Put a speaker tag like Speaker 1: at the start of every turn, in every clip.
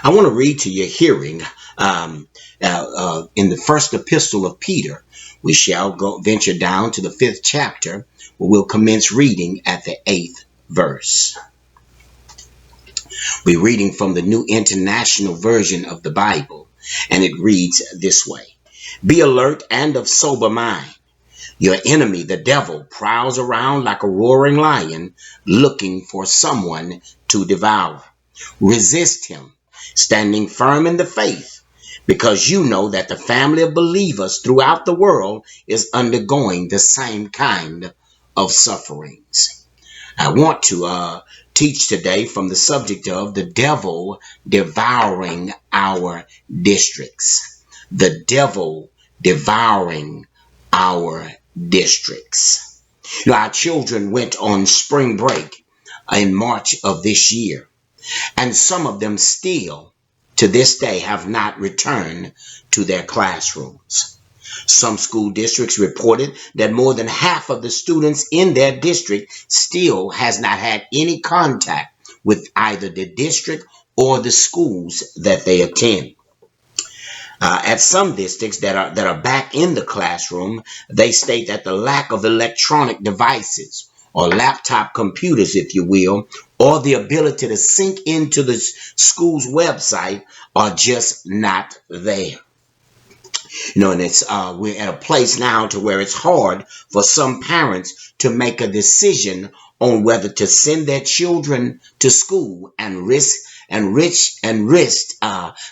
Speaker 1: I want to read to your hearing in the first epistle of Peter. We shall venture down to the 5th chapter, where we'll commence reading at the 8th verse. We're reading from the New International Version of the Bible, and it reads this way. Be alert and of sober mind. Your enemy, the devil, prowls around like a roaring lion, looking for someone to devour. Resist him, standing firm in the faith, because you know that the family of believers throughout the world is undergoing the same kind of sufferings. I want to teach today from the subject of the devil devouring our districts. The devil devouring our districts. Our children went on spring break in March of this year, and some of them still to this day have not returned to their classrooms. Some school districts reported that more than half of the students in their district still has not had any contact with either the district or the schools that they attend. At some districts that are back in the classroom, they state that the lack of electronic devices or laptop computers, if you will, or the ability to sync into the school's website are just not there. And it's we're at a place now to where it's hard for some parents to make a decision on whether to send their children to school and risk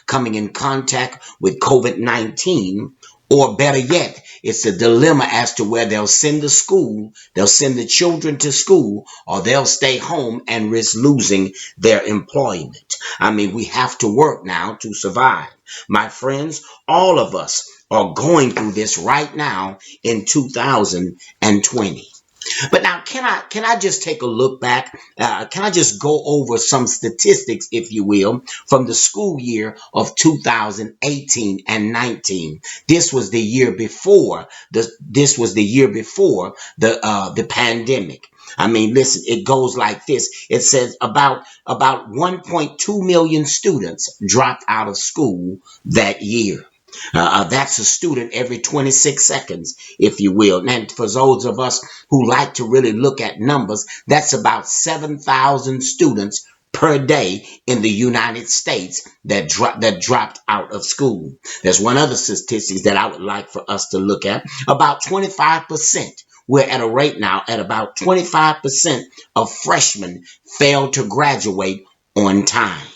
Speaker 1: coming in contact with COVID-19, or better yet, it's a dilemma as to where they'll send the children to school, or they'll stay home and risk losing their employment. I mean, we have to work now to survive. My friends, all of us are going through this right now in 2020. But now, can I just take a look back? Can I just go over some statistics, if you will, from the school year of 2018 and 19? This was the year before the pandemic. I mean, listen, it goes like this. It says about 1.2 million students dropped out of school that year. That's a student every 26 seconds, if you will. And for those of us who like to really look at numbers, that's about 7,000 students per day in the United States that dropped out of school. There's one other statistic that I would like for us to look at. About 25%. We're at a rate now at about 25% of freshmen fail to graduate on time.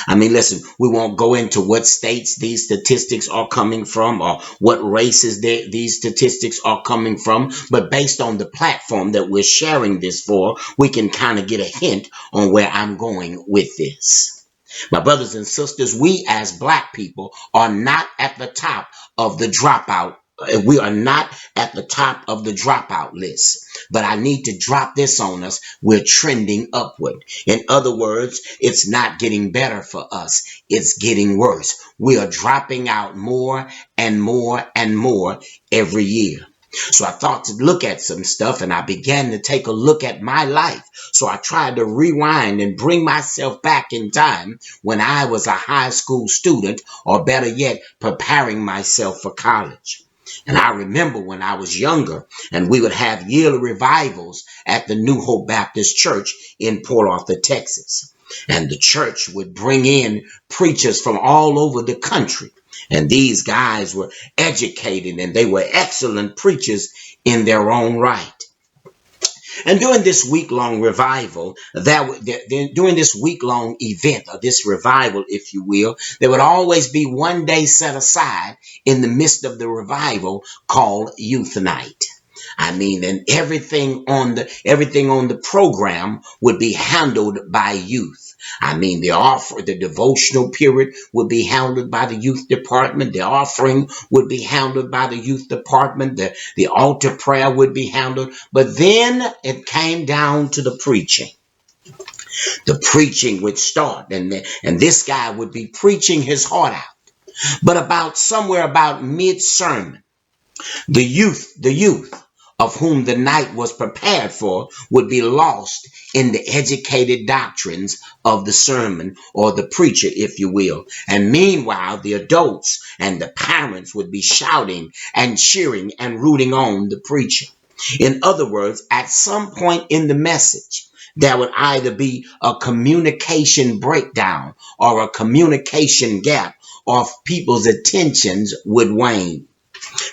Speaker 1: I mean, listen, we won't go into what states these statistics are coming from or what races these statistics are coming from, but based on the platform that we're sharing this for, we can kind of get a hint on where I'm going with this. My brothers and sisters, we as Black people are not at the top of the dropout. We are not at the top of the dropout list, but I need to drop this on us. We're trending upward. In other words, it's not getting better for us. It's getting worse. We are dropping out more and more and more every year. So I thought to look at some stuff, and I began to take a look at my life. So I tried to rewind and bring myself back in time when I was a high school student, or better yet, preparing myself for college. And I remember when I was younger, and we would have yearly revivals at the New Hope Baptist Church in Port Arthur, Texas. And the church would bring in preachers from all over the country. And these guys were educated, and they were excellent preachers in their own right. And during this week-long revival, during this week-long event, or this revival, if you will, there would always be one day set aside in the midst of the revival called Youth Night. I mean, and everything on the program would be handled by youth. I mean, the devotional period would be handled by the youth department. The offering would be handled by the youth department. The altar prayer would be handled. But then it came down to the preaching. The preaching would start, and this guy would be preaching his heart out. But somewhere about mid-sermon, the youth of whom the night was prepared for would be lost in the educated doctrines of the sermon or the preacher, if you will. And meanwhile, the adults and the parents would be shouting and cheering and rooting on the preacher. In other words, at some point in the message, there would either be a communication breakdown or a communication gap, or people's attentions would wane.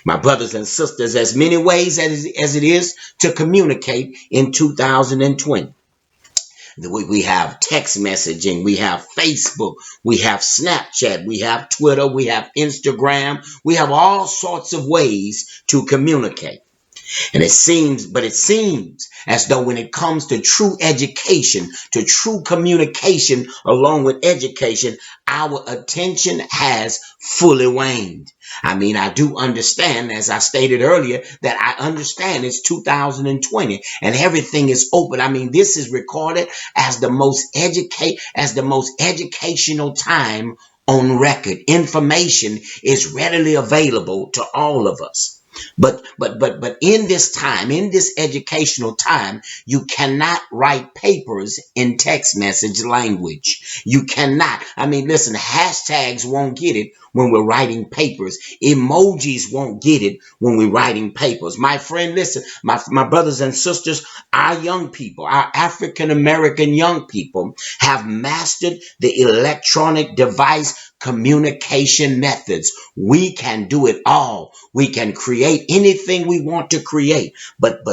Speaker 1: My brothers and sisters, as many ways as it is to communicate in 2020. We have text messaging, we have Facebook, we have Snapchat, we have Twitter, we have Instagram, we have all sorts of ways to communicate. And it seems as though when it comes to true education, to true communication along with education, our attention has fully waned. I mean, I do understand, as I stated earlier, that I understand it's 2020 and everything is open. I mean, this is recorded as the most educational time on record. Information is readily available to all of us. But in this time, in this educational time, you cannot write papers in text message language. You cannot. I mean, listen, hashtags won't get it when we're writing papers. Emojis won't get it when we're writing papers. My friend, listen, my brothers and sisters, our young people, our African American young people have mastered the electronic device communication methods. We can do it all. We can create anything we want to create. But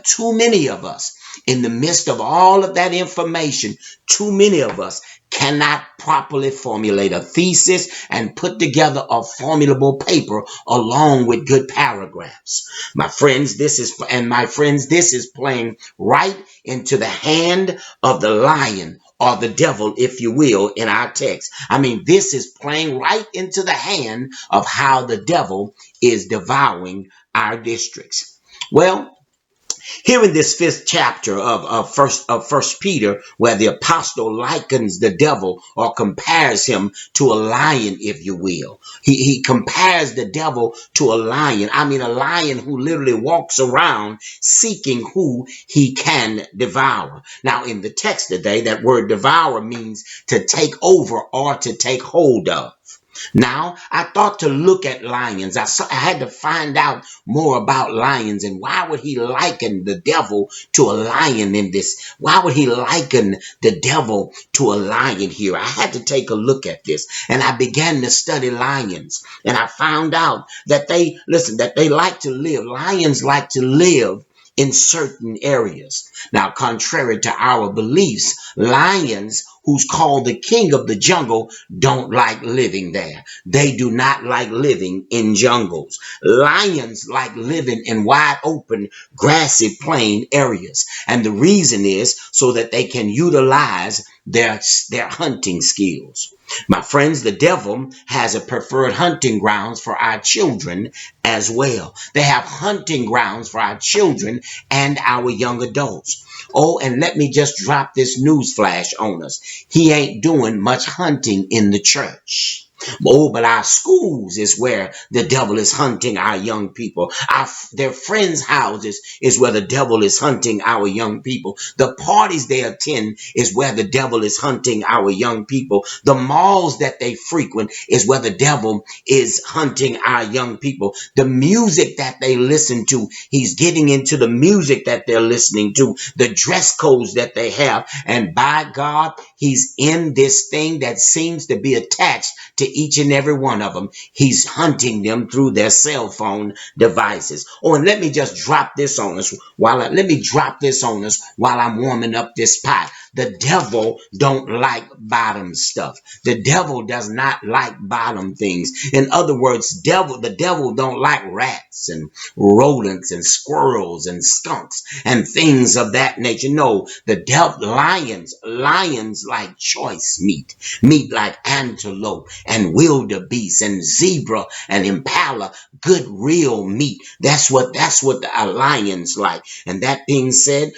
Speaker 1: too many of us, in the midst of all of that information, too many of us cannot properly formulate a thesis and put together a formidable paper along with good paragraphs. My friends, this is playing right into the hand of the lion, or the devil, if you will, in our text. I mean, this is playing right into the hand of how the devil is devouring our districts. Well, here in this 5th chapter of First Peter, where the apostle likens the devil or compares him to a lion, if you will. He compares the devil to a lion. I mean, a lion who literally walks around seeking who he can devour. Now, in the text today, that word devour means to take over or to take hold of. Now, I thought to look at lions. I had to find out more about lions, and why would he liken the devil to a lion in this? Why would he liken the devil to a lion here? I had to take a look at this, and I began to study lions, and I found out that they like to live. Lions like to live in certain areas. Now, contrary to our beliefs, lions, who's called the king of the jungle, don't like living there. They do not like living in jungles. Lions like living in wide open, grassy plain areas. And the reason is so that they can utilize their hunting skills. My friends, the devil has a preferred hunting grounds for our children as well. They have hunting grounds for our children and our young adults. Oh, and let me just drop this news flash on us. He ain't doing much hunting in the church. Oh, but our schools is where the devil is hunting our young people. Their friends' houses is where the devil is hunting our young people. The parties they attend is where the devil is hunting our young people. The malls that they frequent is where the devil is hunting our young people. The music that they listen to, he's getting into the music that they're listening to, the dress codes that they have. And by God, he's in this thing that seems to be attached to each and every one of them. He's hunting them through their cell phone devices. Oh, and let me just drop this on us while I'm warming up this pot. The devil don't like bottom stuff. The devil does not like bottom things. In other words, the devil don't like rats and rodents and squirrels and skunks and things of that nature. No, lions like choice meat like antelope and wildebeest and zebra and impala, good real meat. That's what the lions like. And that being said,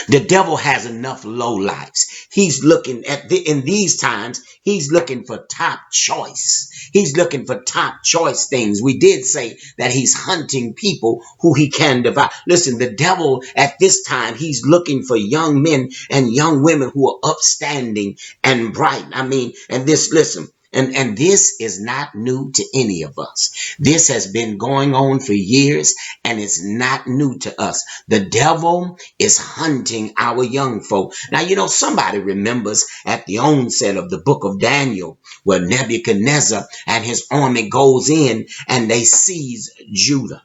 Speaker 1: The devil has enough low lives. He's looking in these times, he's looking for top choice. He's looking for top choice things. We did say that he's hunting people who he can devour. Listen, the devil at this time, he's looking for young men and young women who are upstanding and bright. I mean, and this, listen, and this is not new to any of us. This has been going on for years, and it's not new to us. The devil is hunting our young folk. Now, somebody remembers at the onset of the book of Daniel, where Nebuchadnezzar and his army goes in and they seize Judah.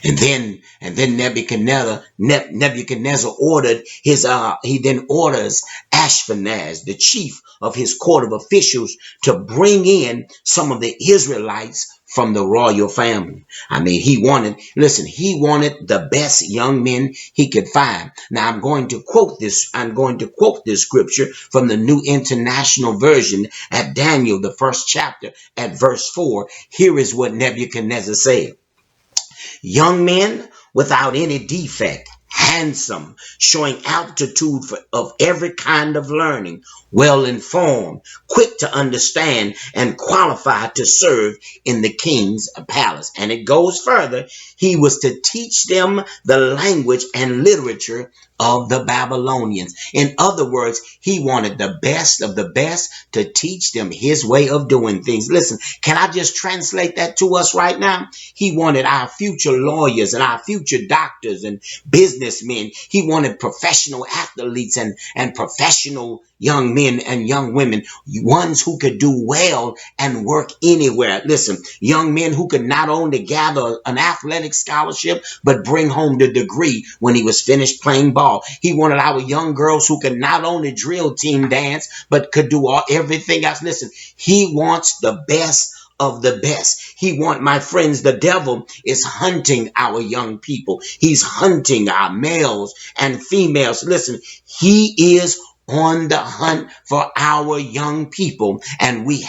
Speaker 1: And then Nebuchadnezzar ordered he then orders Ashpenaz, the chief of his court of officials, to bring in some of the Israelites from the royal family. I mean, he wanted the best young men he could find. Now I'm going to quote this scripture from the New International Version at Daniel, the first chapter at verse 4. Here is what Nebuchadnezzar said. Young men without any defect, handsome, showing aptitude of every kind of learning, well informed, quick to understand, and qualified to serve in the king's palace. And it goes further. He was to teach them the language and literature of the Babylonians. In other words, he wanted the best of the best to teach them his way of doing things. Listen, can I just translate that to us right now? He wanted our future lawyers and our future doctors and businessmen. He wanted professional athletes and professional young men and young women, ones who could do well and work anywhere. Listen, young men who could not only gather an athletic scholarship, but bring home the degree when he was finished playing ball. He wanted our young girls who could not only drill team dance, but could do everything else. Listen, he wants the best of the best. My friends, the devil is hunting our young people. He's hunting our males and females. Listen, he is on the hunt for our young people, and we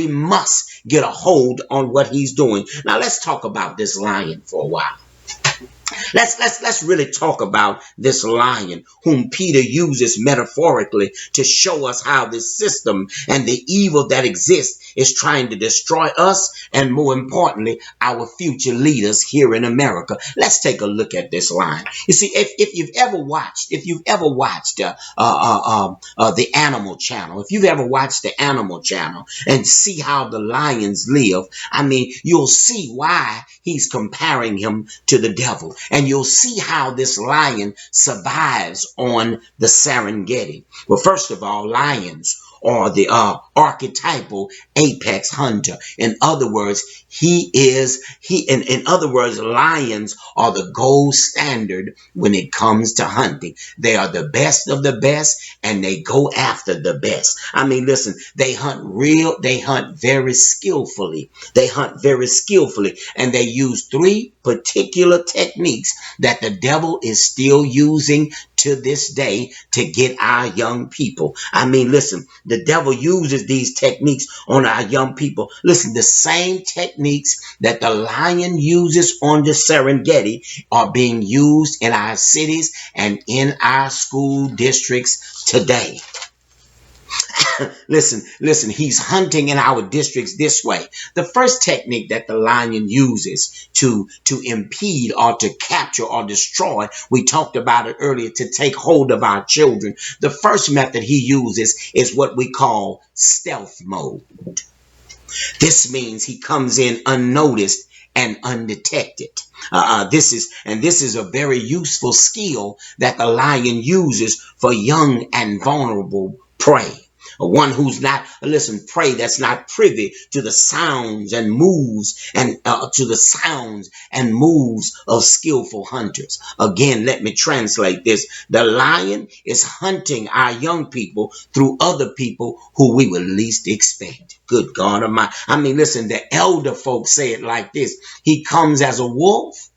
Speaker 1: must get a hold on what he's doing. Now let's talk about this lion for a while. Let's really talk about this lion whom Peter uses metaphorically to show us how this system and the evil that exists is trying to destroy us, and more importantly, our future leaders here in America. Let's take a look at this lion. You see, if you've ever watched the Animal Channel, if you've ever watched the Animal Channel and see how the lions live, I mean, you'll see why he's comparing him to the devil. And you'll see how this lion survives on the Serengeti. Well, first of all, lions are the archetypal apex hunter. In other words, in other words, lions are the gold standard when it comes to hunting. They are the best of the best, and they go after the best. I mean, listen, they hunt very skillfully. And they use 3 particular techniques that the devil is still using to this day to get our young people. I mean, listen, the devil uses these techniques on our young people. Listen, the same techniques that the lion uses on the Serengeti are being used in our cities and in our school districts today. Listen, he's hunting in our districts this way. The first technique that the lion uses to impede or to capture or destroy, we talked about it earlier, to take hold of our children. The first method he uses is what we call stealth mode. This means he comes in unnoticed and undetected. This is a very useful skill that the lion uses for young and vulnerable prey. One who's not, prey that's not privy to the sounds and moves of skillful hunters. Again, let me translate this. The lion is hunting our young people through other people who we would least expect. Good God Almighty. I mean, listen, the elder folks say it like this. He comes as a wolf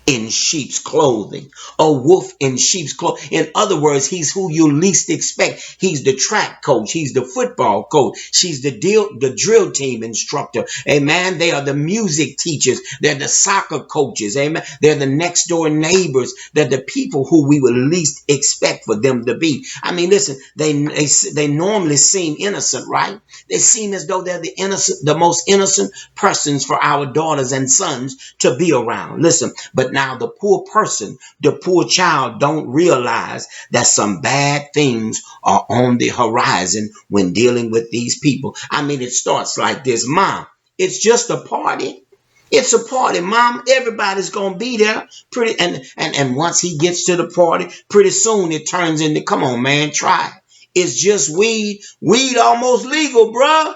Speaker 1: in sheep's clothing. A wolf in sheep's clothing. In other words, he's who you least expect. He's the track coach. He's the football coach. She's the drill team instructor. Amen. They are the music teachers. They're the soccer coaches. Amen. They're the next door neighbors. They're the people who we would least expect for them to be. I mean, listen, they normally seem innocent, right? They seem as though they're the most innocent persons for our daughters and sons to be around. Listen, but now the poor person, the poor child don't realize that some bad things are on the horizon when dealing with these people. I mean, it starts like this. Mom, it's just a party. It's a party, Mom. Everybody's gonna be there. And once he gets to the party, pretty soon it turns into, come on, man, try it. It's just weed. Weed almost legal, bruh.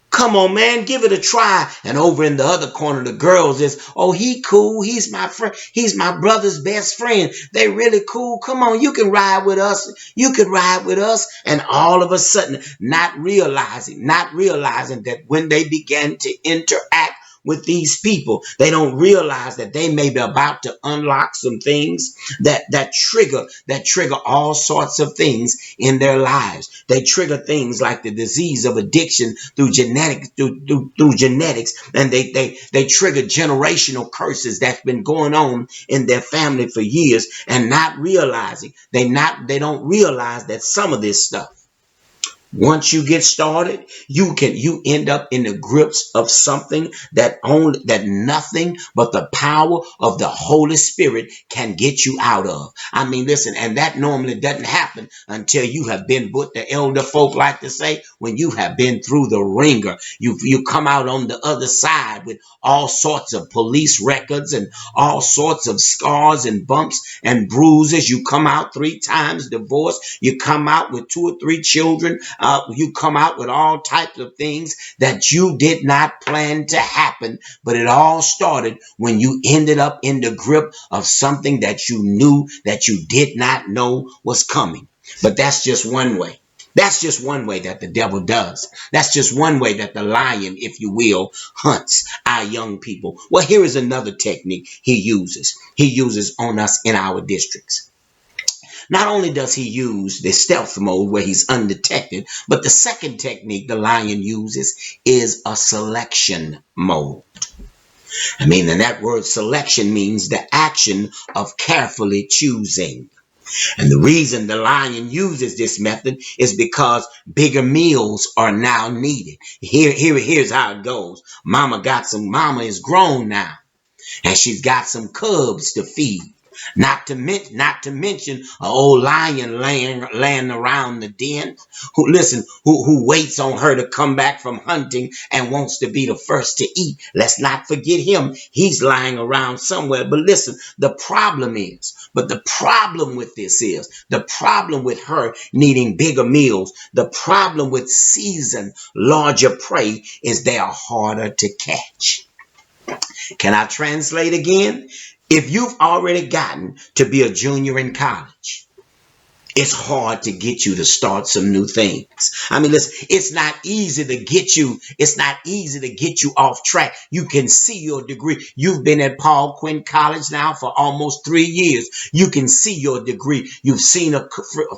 Speaker 1: Come on, man, give it a try. And over in the other corner, the girls is, oh, he cool. He's my friend. He's my brother's best friend. They really cool. Come on, you can ride with us. You can ride with us. And all of a sudden, not realizing that when they began to interact with these people, they don't realize that they may be about to unlock some things that trigger all sorts of things in their lives. They trigger things like the disease of addiction through genetics, through genetics, and they trigger generational curses that's been going on in their family for years, and not realizing they don't realize that some of this stuff, once you get started, you end up in the grips of something that nothing but the power of the Holy Spirit can get you out of. I mean, listen, and that normally doesn't happen until you have been, what the elder folk like to say, when you have been through the ringer. You come out on the other side with all sorts of police records and all sorts of scars and bumps and bruises. You come out 3 times divorced. You come out with 2 or 3 children. You come out with all types of things that you did not plan to happen, but it all started when you ended up in the grip of something that you knew that you did not know was coming. But that's just one way. That's just one way that the devil does. That's just one way that the lion, if you will, hunts our young people. Well, here is another technique he uses. He uses on us in our districts. Not only does he use the stealth mode where he's undetected, but the second technique the lion uses is a selection mode. I mean, and that word selection means the action of carefully choosing. And the reason the lion uses this method is because bigger meals are now needed. Here's how it goes. Mama is grown now, and she's got some cubs to feed. Not to mention an old lion laying around the den who waits on her to come back from hunting and wants to be the first to eat. Let's not forget him. He's lying around somewhere. But listen, the problem with her needing bigger meals, the problem with seasoned larger prey is they are harder to catch. Can I translate again? If you've already gotten to be a junior in college, it's hard to get you to start some new things. I mean, listen, it's not easy to get you off track. You can see your degree. You've been at Paul Quinn College now for almost 3 years. You can see your degree. You've seen a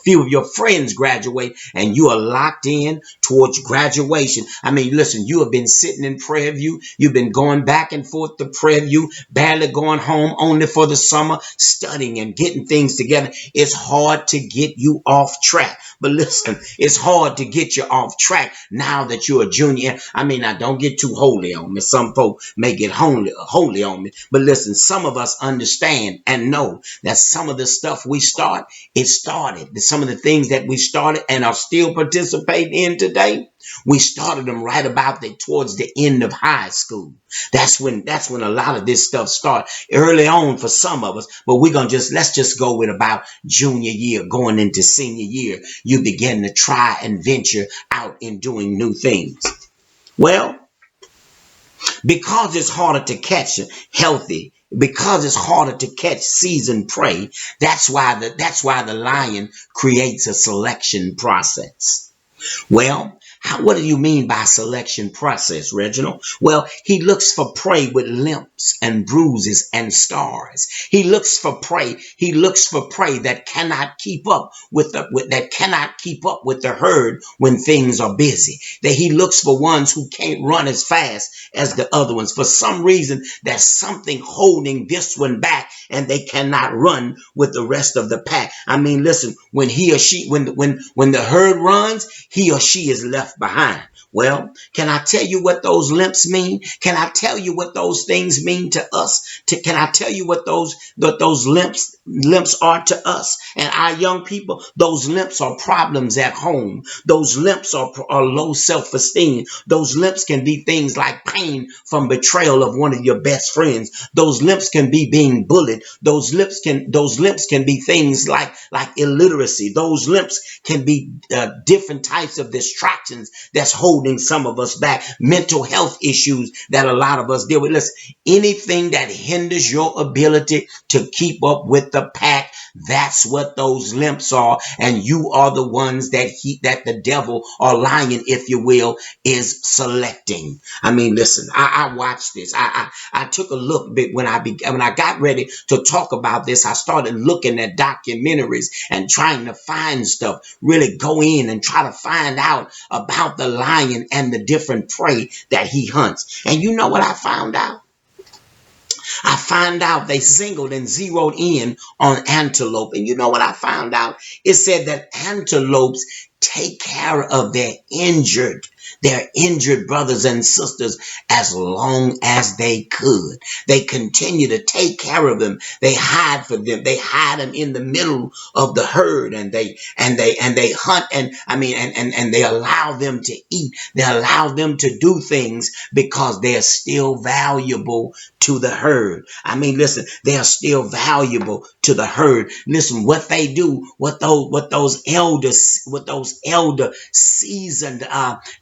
Speaker 1: few of your friends graduate, and you are locked in towards graduation. I mean, listen, you have been sitting in Prairie View. You've been going back and forth to Prairie View, barely going home only for the summer, studying and getting things together. It's hard to get you off track. But listen, it's hard to get you off track now that you're a junior. I mean, now don't get too holy on me. Some folk may get holy on me. But listen, some of us understand and know that some of the stuff we started. Some of the things that we started and are still participating in today, we started them right about towards the end of high school. That's when a lot of this stuff started early on for some of us. But let's just go with about junior year, going into senior year. You begin to try and venture out in doing new things. Well, because it's harder to catch because it's harder to catch seasoned prey, that's why the lion creates a selection process. Well, What do you mean by selection process, Reginald? Well, he looks for prey with limps and bruises and scars. He looks for prey. He looks for prey that cannot keep up with the herd when things are busy. That he looks for ones who can't run as fast as the other ones. For some reason, there's something holding this one back, and they cannot run with the rest of the pack. I mean, listen, when he or she, when the herd runs, he or she is left behind. Well, can I tell you what those limps mean? Can I tell you what those things mean to us? Can I tell you what those limps are to us and our young people? Those limps are problems at home. Those limps are low self-esteem. Those limps can be things like pain from betrayal of one of your best friends. Those limps can be being bullied. Those limps can be things like illiteracy. Those limps can be different types of distractions that's holding some of us back. Mental health issues that a lot of us deal with. Listen, anything that hinders your ability to keep up with the pack, that's what those limps are. And you are the ones that the devil, or lion, if you will, is selecting. I mean, listen, I watched this. I took a look bit when I got ready to talk about this. I started looking at documentaries and trying to find stuff, really go in and try to find out about the lion and the different prey that he hunts. And you know what I found out? I found out they singled and zeroed in on antelope. And you know what I found out? It said that antelopes take care of their injured brothers and sisters as long as they could. They continue to take care of them. They hide for them. They hide them in the middle of the herd, and they hunt, and they allow them to eat. They allow them to do things because they're still valuable to the herd. I mean, listen, they are still valuable to the herd. Listen, what they do, what those elder seasoned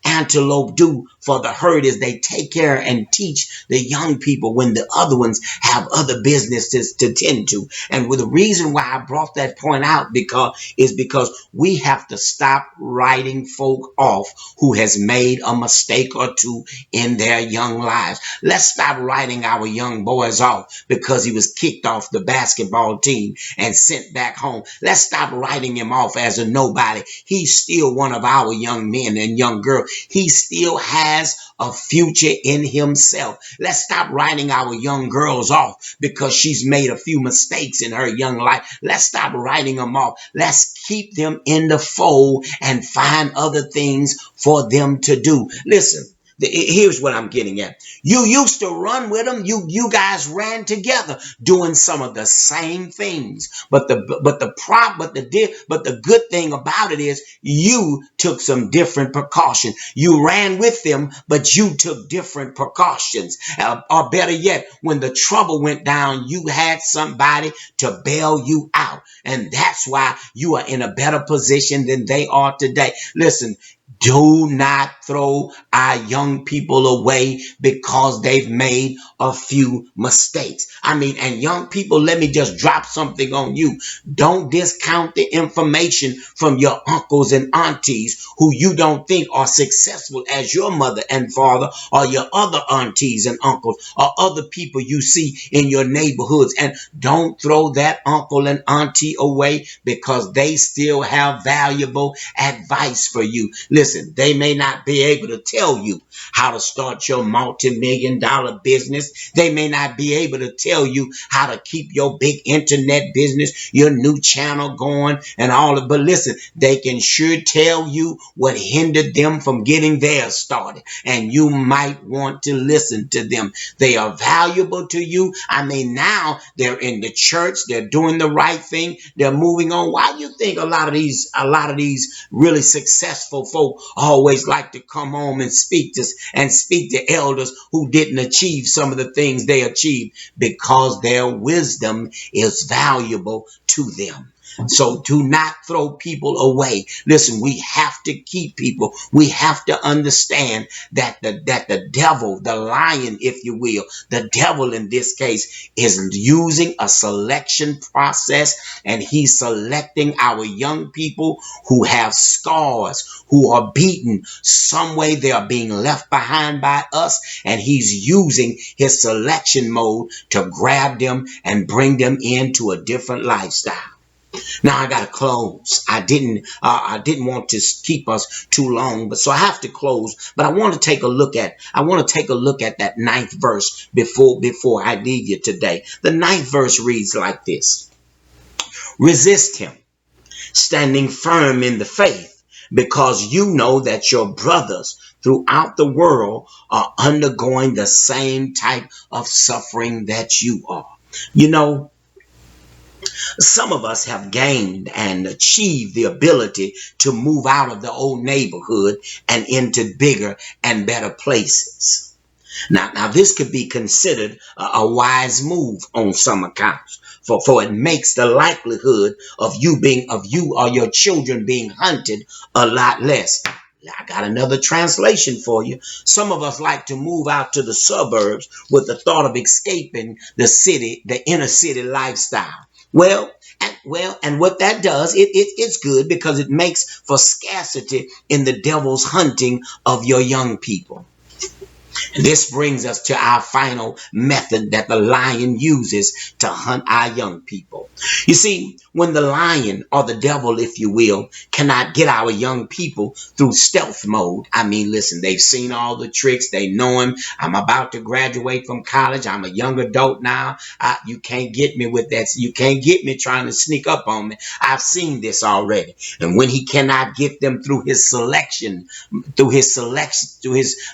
Speaker 1: antelope do for the herd is they take care and teach the young people when the other ones have other businesses to tend to. And the reason why I brought that point out because we have to stop writing folk off who has made a mistake or two in their young lives. Let's stop writing our young boys off because he was kicked off the basketball team and sent back home. Let's stop writing him off as a nobody. He's still one of our young men and young girls. He still has a future in himself. Let's stop writing our young girls off because she's made a few mistakes in her young life. Let's stop writing them off. Let's keep them in the fold and find other things for them to do. Listen, here's what I'm getting at. You used to run with them. You guys ran together doing some of the same things. But the good thing about it is you took some different precautions. You ran with them, but you took different precautions. Or better yet, when the trouble went down, you had somebody to bail you out. And that's why you are in a better position than they are today. Listen, do not throw our young people away because they've made a few mistakes. I mean, and young people, let me just drop something on you. Don't discount the information from your uncles and aunties who you don't think are successful as your mother and father, or your other aunties and uncles, or other people you see in your neighborhoods. And don't throw that uncle and auntie away because they still have valuable advice for you. Listen, they may not be able to tell you how to start your multi-million-dollar business. They may not be able to tell you how to keep your big internet business, your new channel going and all of, but listen, they can sure tell you what hindered them from getting theirs started. And you might want to listen to them. They are valuable to you. I mean, now they're in the church. They're doing the right thing. They're moving on. Why do you think a lot of these really successful folk always like to come home and speak to elders who didn't achieve some of the things they achieved? Because their wisdom is valuable to them. So do not throw people away. Listen, we have to keep people. We have to understand that the devil, the lion, if you will, the devil in this case is using a selection process, and he's selecting our young people who have scars, who are beaten. Some way they are being left behind by us, and he's using his selection mode to grab them and bring them into a different lifestyle. Now I gotta close. I didn't want to keep us too long, but so I have to close. But I want to take a look at that ninth verse before I leave you today. The ninth verse reads like this: resist him, standing firm in the faith, because you know that your brothers throughout the world are undergoing the same type of suffering that you are. You know, some of us have gained and achieved the ability to move out of the old neighborhood and into bigger and better places. Now this could be considered a wise move on some accounts, for it makes the likelihood of you or your children being hunted a lot less. I got another translation for you. Some of us like to move out to the suburbs with the thought of escaping the inner city lifestyle. And what that does, it's good because it makes for scarcity in the devil's hunting of your young people. And this brings us to our final method that the lion uses to hunt our young people. You see, when the lion, or the devil, if you will, cannot get our young people through stealth mode, I mean, listen, they've seen all the tricks. They know him. I'm about to graduate from college. I'm a young adult now. You can't get me with that. You can't get me trying to sneak up on me. I've seen this already. And when he cannot get them through his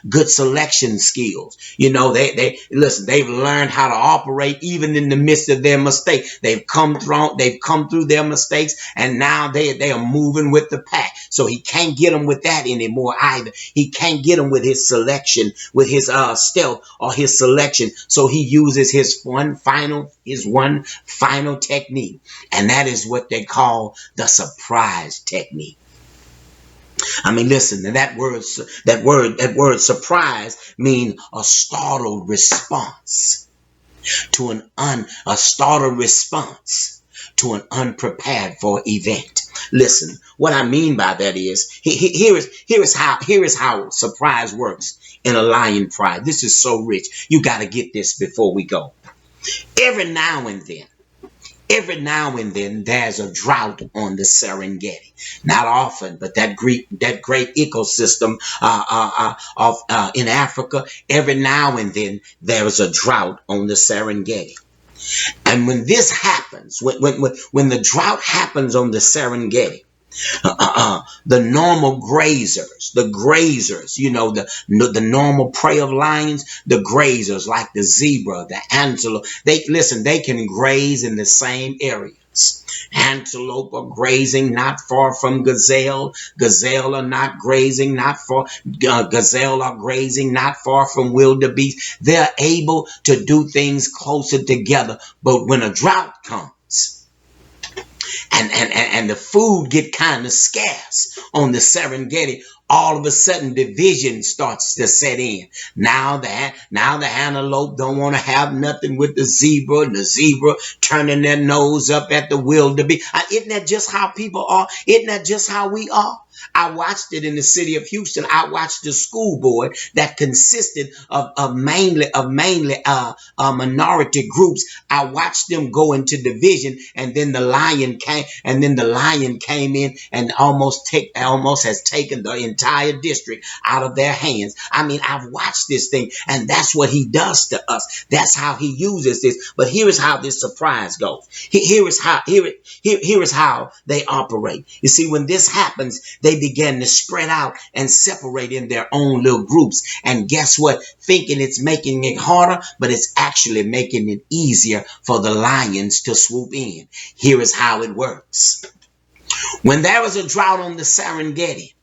Speaker 1: good selection skills. You know, they listen, they've learned how to operate even in the midst of their mistake. They've come through their mistakes, and now they are moving with the pack. So he can't get them with that anymore either. He can't get them with his selection, with his stealth or his selection. So he uses his one final technique, and that is what they call the surprise technique. I mean, listen, that word surprise means a startled response a startled response to an unprepared for event. Listen, what I mean by that is, here is how surprise works in a lion pride. This is so rich. You got to get this before we go. Every now and then, there's a drought on the Serengeti. Not often, but that great ecosystem in Africa. Every now and then, there's a drought on the Serengeti. And when this happens, when the drought happens on the Serengeti, the normal grazers, you know, the normal prey of lions, the grazers like the zebra, the antelope, they can graze in the same areas. Antelope are grazing not far from gazelle. Gazelle are grazing not far from wildebeest. They're able to do things closer together. But when a drought comes, and the food get kind of scarce on the Serengeti, all of a sudden division starts to set in. Now the antelope don't want to have nothing with the zebra, and the zebra turning their nose up at the wildebeest. Isn't that just how people are? Isn't that just how we are? I watched it in the city of Houston. I watched the school board that consisted of mainly minority groups. I watched them go into division, and then the lion came in and almost has taken the entire district out of their hands. I mean, I've watched this thing, and that's what he does to us. That's how he uses this. But here is how this surprise goes. Here is how they operate. You see, when this happens, they begin to spread out and separate in their own little groups. And guess what? Thinking it's making it harder, but it's actually making it easier for the lions to swoop in. Here is how it works. When there is a drought on the Serengeti,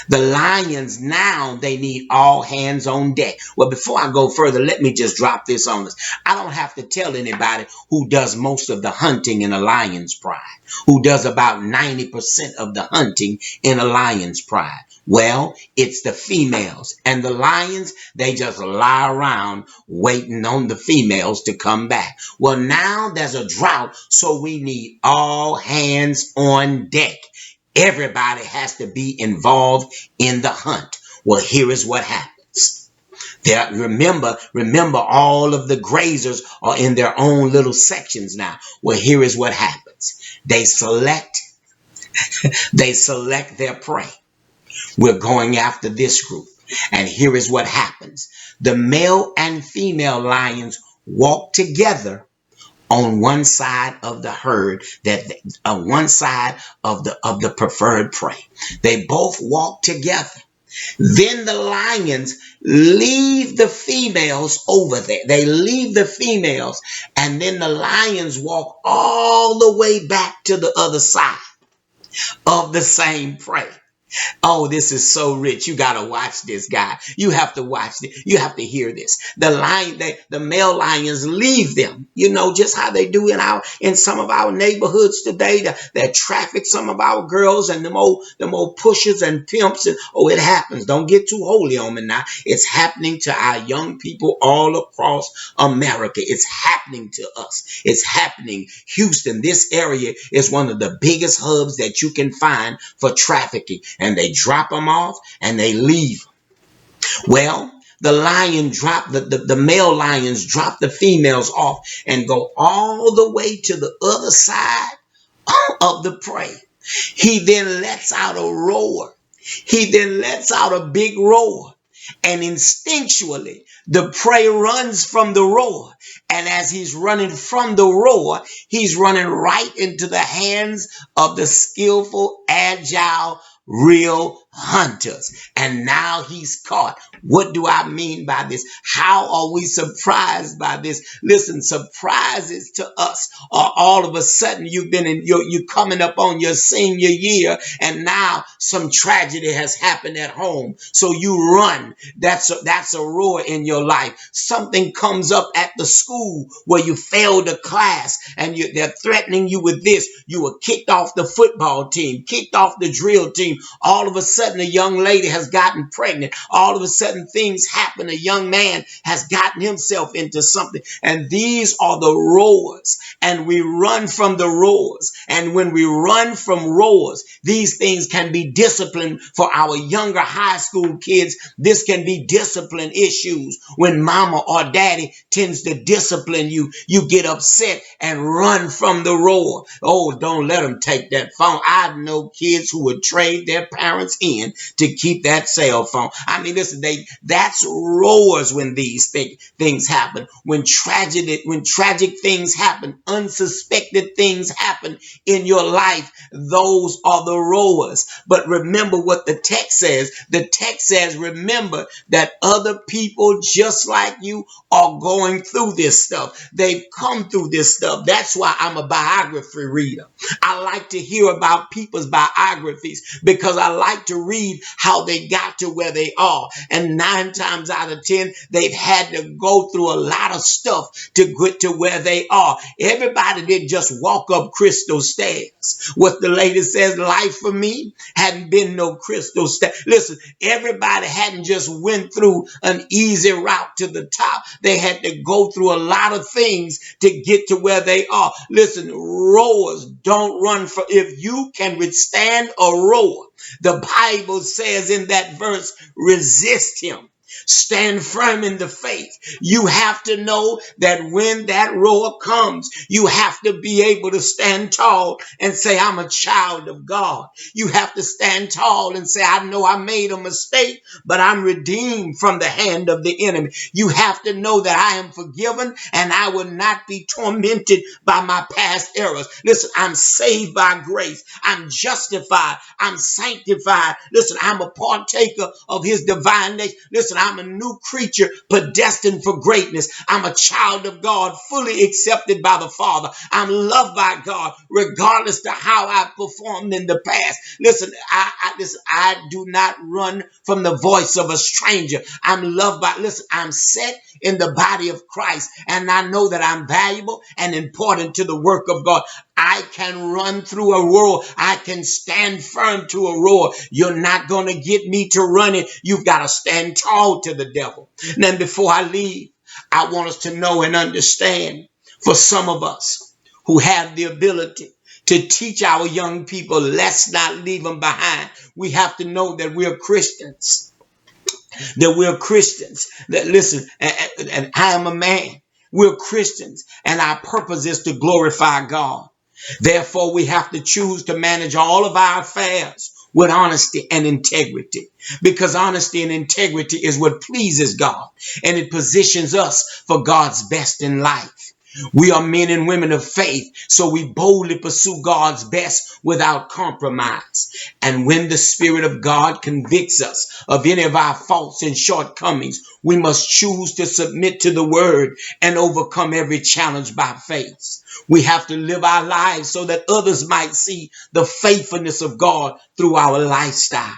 Speaker 1: The lions now, they need all hands on deck. Well, before I go further, let me just drop this on us. I don't have to tell anybody who does most of the hunting in a lion's pride, who does about 90% of the hunting in a lion's pride. Well, it's the females. And the lions, they just lie around waiting on the females to come back. Well, now there's a drought, so we need all hands on deck. Everybody has to be involved in the hunt. Well, here is what happens. Remember, all of the grazers are in their own little sections now. Well, here is what happens. They select their prey. We're going after this group. And here is what happens. The male and female lions walk together on one side of the herd, that on one side of the preferred prey. They both walk together. Then the lions leave the females over there. They leave the females, and then the lions walk all the way back to the other side of the same prey. Oh, this is so rich. You got to watch this, guy. You have to watch this. You have to hear this. The male lions leave them, just how they do in some of our neighborhoods today, that traffic some of our girls, and them old pushers and pimps. And, it happens. Don't get too holy on me now. It's happening to our young people all across America. It's happening to us. It's happening. Houston, this area is one of the biggest hubs that you can find for trafficking. And they drop them off and they leave. Well, the male lions drop the females off and go all the way to the other side of the prey. He then lets out a roar. He then lets out a big roar. And instinctually, the prey runs from the roar. And as he's running from the roar, he's running right into the hands of the skillful, agile, real hunters. And now he's caught. What do I mean by this? How are we surprised by this? Listen, surprises to us are all of a sudden you're coming up on your senior year, and now some tragedy has happened at home. So you run. That's a roar in your life. Something comes up at the school where you failed a class, and they're threatening you with this. You were kicked off the football team, kicked off the drill team. All of a sudden, a young lady has gotten pregnant. All of a sudden, things happen. A young man has gotten himself into something. And these are the roars. And we run from the roars. And when we run from roars, these things can be discipline for our younger high school kids. This can be discipline issues. When mama or daddy tends to discipline you, you get upset and run from the roar. Oh, don't let them take that phone. I know kids who would trade their parents in to keep that cell phone. I mean, listen, that's roars when these things happen. When tragic things happen, unsuspected things happen in your life, those are the roars. But remember what the text says. The text says, remember that other people just like you are going through this stuff. They've come through this stuff. That's why I'm a biography reader. I like to hear about people's biographies because I like to read how they got to where they are. And 9 times out of 10, they've had to go through a lot of stuff to get to where they are. Everybody didn't just walk up crystal stairs. What the lady says, life for me hadn't been no crystal stair. Listen, everybody hadn't just went through an easy route to the top. They had to go through a lot of things to get to where they are. Listen, roars don't run for. If you can withstand a roar, the Bible says in that verse, resist him. Stand firm in the faith. You have to know that when that roar comes, you have to be able to stand tall and say, I'm a child of God. You have to stand tall and say, I know I made a mistake, but I'm redeemed from the hand of the enemy. You have to know that I am forgiven and I will not be tormented by my past errors. Listen, I'm saved by grace. I'm justified. I'm sanctified. Listen, I'm a partaker of his divine nature. Listen, I'm a new creature, predestined for greatness. I'm a child of God, fully accepted by the Father. I'm loved by God, regardless to how I performed in the past. Listen, I do not run from the voice of a stranger. I'm loved by, listen, I'm set in the body of Christ, and I know that I'm valuable and important to the work of God. I can run through a roar. I can stand firm to a roar. You're not going to get me to run it. You've got to stand tall to the devil. And then before I leave, I want us to know and understand, for some of us who have the ability to teach our young people, let's not leave them behind. We have to know that we're Christians. That we're Christians. That listen, and I am a man. We're Christians, and our purpose is to glorify God. Therefore, we have to choose to manage all of our affairs with honesty and integrity, because honesty and integrity is what pleases God, and it positions us for God's best in life. We are men and women of faith, so we boldly pursue God's best without compromise. And when the Spirit of God convicts us of any of our faults and shortcomings, we must choose to submit to the word and overcome every challenge by faith. We have to live our lives so that others might see the faithfulness of God through our lifestyle.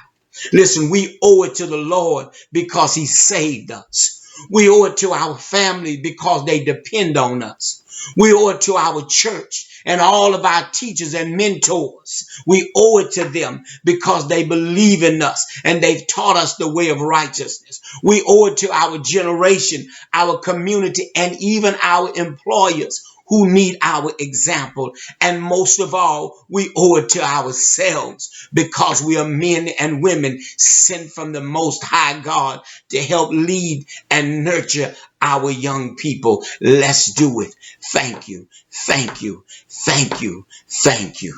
Speaker 1: Listen, we owe it to the Lord because he saved us. We owe it to our family because they depend on us. We owe it to our church and all of our teachers and mentors. We owe it to them because they believe in us and they've taught us the way of righteousness. We owe it to our generation, our community, and even our employers who need our example. And most of all, we owe it to ourselves because we are men and women sent from the Most High God to help lead and nurture our young people. Let's do it. Thank you. Thank you. Thank you. Thank you.